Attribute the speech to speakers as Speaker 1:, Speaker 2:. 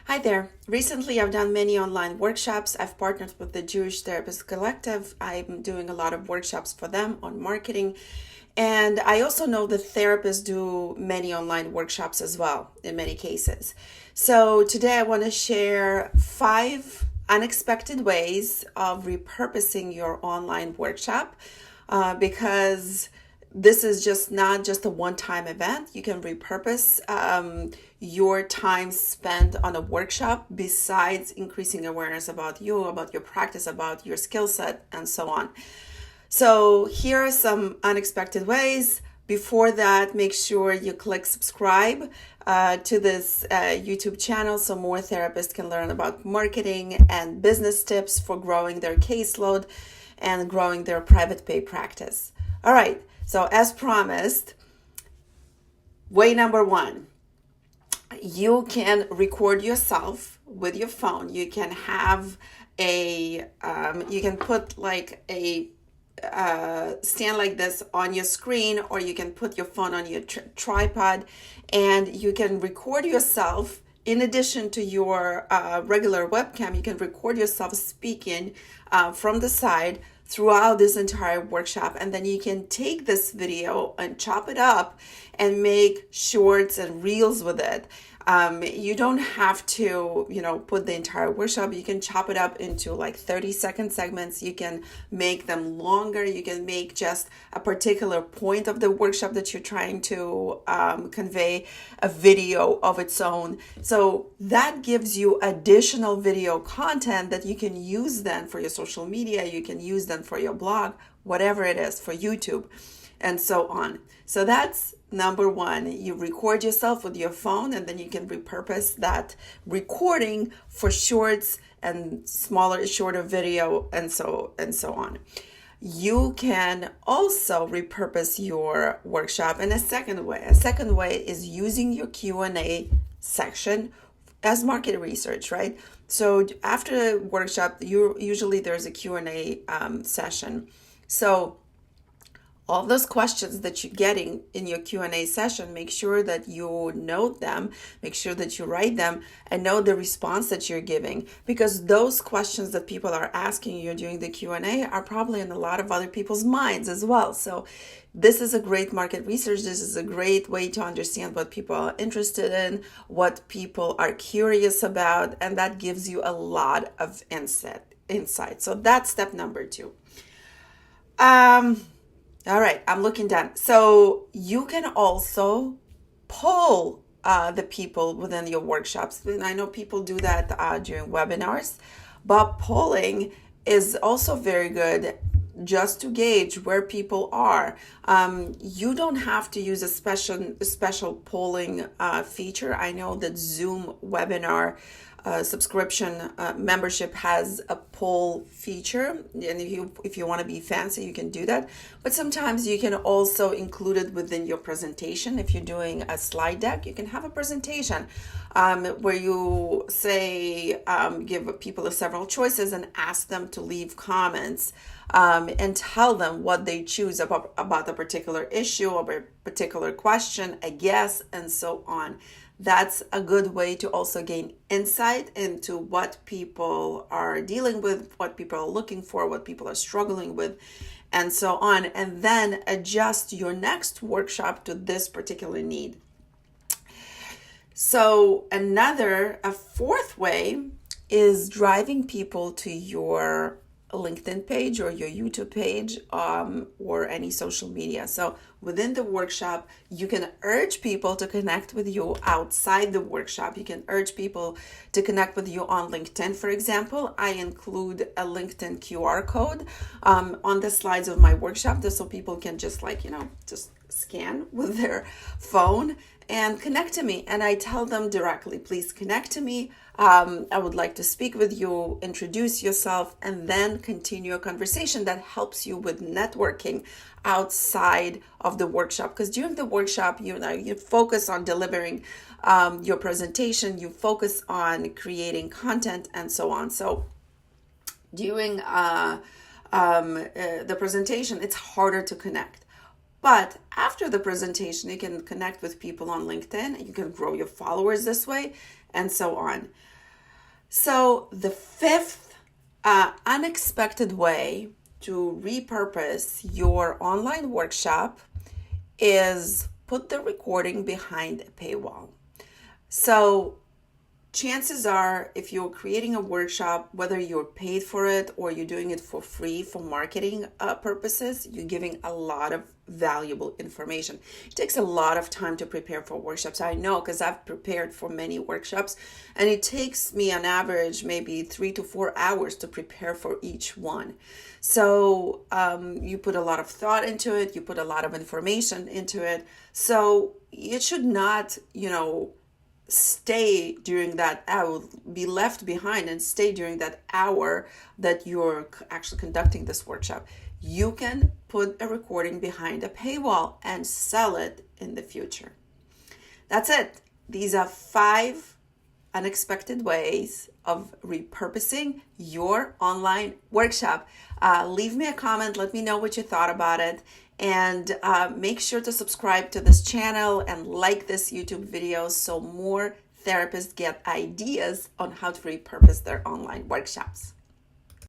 Speaker 1: Hi there. Recently, I've done many online workshops. I've partnered with the Jewish Therapist Collective. I'm doing a lot of workshops for them on marketing. And I also know that therapists do many online workshops as well, in many cases. So today, I want to share 5 unexpected ways of repurposing your online workshop because this is just not just a one-time event. You can repurpose your time spent on a workshop besides increasing awareness about you, about your practice, about your skill set, and so on. So here are some unexpected ways. Before that, make sure you click subscribe to this YouTube channel so more therapists can learn about marketing and business tips for growing their caseload and growing their private pay practice. All right, so as promised, way number 1, you can record yourself with your phone. You can have you can put like a stand like this on your screen, or you can put your phone on your tripod, and you can record yourself. In addition to your regular webcam, you can record yourself speaking from the side throughout this entire workshop, and then you can take this video and chop it up and make shorts and reels with it. You don't have to, put the entire workshop. You can chop it up into like 30-second segments. You can make them longer. You can make just a particular point of the workshop that you're trying to convey a video of its own. So that gives you additional video content that you can use then for your social media. You can use them for your blog, whatever it is, for YouTube, and so on. So that's number 1. You record yourself with your phone, and then you can repurpose that recording for shorts and shorter video, and so on. You can also repurpose your workshop in a second way. A second way is using your Q&A section as market research, right? So after the workshop, usually there's a Q&A session. So all those questions that you're getting in your Q&A session, make sure that you note them, make sure that you write them, and know the response that you're giving, because those questions that people are asking you during the Q&A are probably in a lot of other people's minds as well. So this is a great market research. This is a great way to understand what people are interested in, what people are curious about, and that gives you a lot of insight. So that's step number 2. All right, I'm looking down. So you can also poll the people within your workshops. And I know people do that during webinars, but polling is also very good just to gauge where people are. You don't have to use a special polling feature. I know that Zoom webinar subscription membership has a poll feature, and if you want to be fancy, you can do that. But sometimes you can also include it within your presentation. If you're doing a slide deck, you can have a presentation where you say give people several choices and ask them to leave comments and tell them what they choose about a particular issue or a particular question, a guess, and so on. That's a good way to also gain insight into what people are dealing with, what people are looking for, what people are struggling with, and so on, and then adjust your next workshop to this particular need. So a fourth way is driving people to your LinkedIn page or your YouTube page or any social media. So within the workshop, you can urge people to connect with you outside the workshop. You can urge people to connect with you on LinkedIn. For example, I include a LinkedIn QR code on the slides of my workshop, so people can just scan with their phone and connect to me. And I tell them directly, please connect to me. I would like to speak with you, introduce yourself, and then continue a conversation that helps you with networking outside of the workshop. Because during the workshop, you focus on delivering your presentation, you focus on creating content, and so on. So during the presentation, it's harder to connect. But after the presentation, you can connect with people on LinkedIn. You can grow your followers this way, and so on. So the fifth unexpected way to repurpose your online workshop is put the recording behind a paywall. So chances are, if you're creating a workshop, whether you're paid for it or you're doing it for free for marketing purposes, you're giving a lot of valuable information. It takes a lot of time to prepare for workshops. I know, because I've prepared for many workshops, and it takes me on average maybe 3 to 4 hours to prepare for each one. So you put a lot of thought into it, you put a lot of information into it. So it should not, stay during that hour, be left behind and stay during that hour that you're actually conducting this workshop. You can put a recording behind a paywall and sell it in the future. That's it. These are 5 unexpected ways of repurposing your online workshop. Leave me a comment. Let me know what you thought about it. And make sure to subscribe to this channel and like this YouTube video so more therapists get ideas on how to repurpose their online workshops.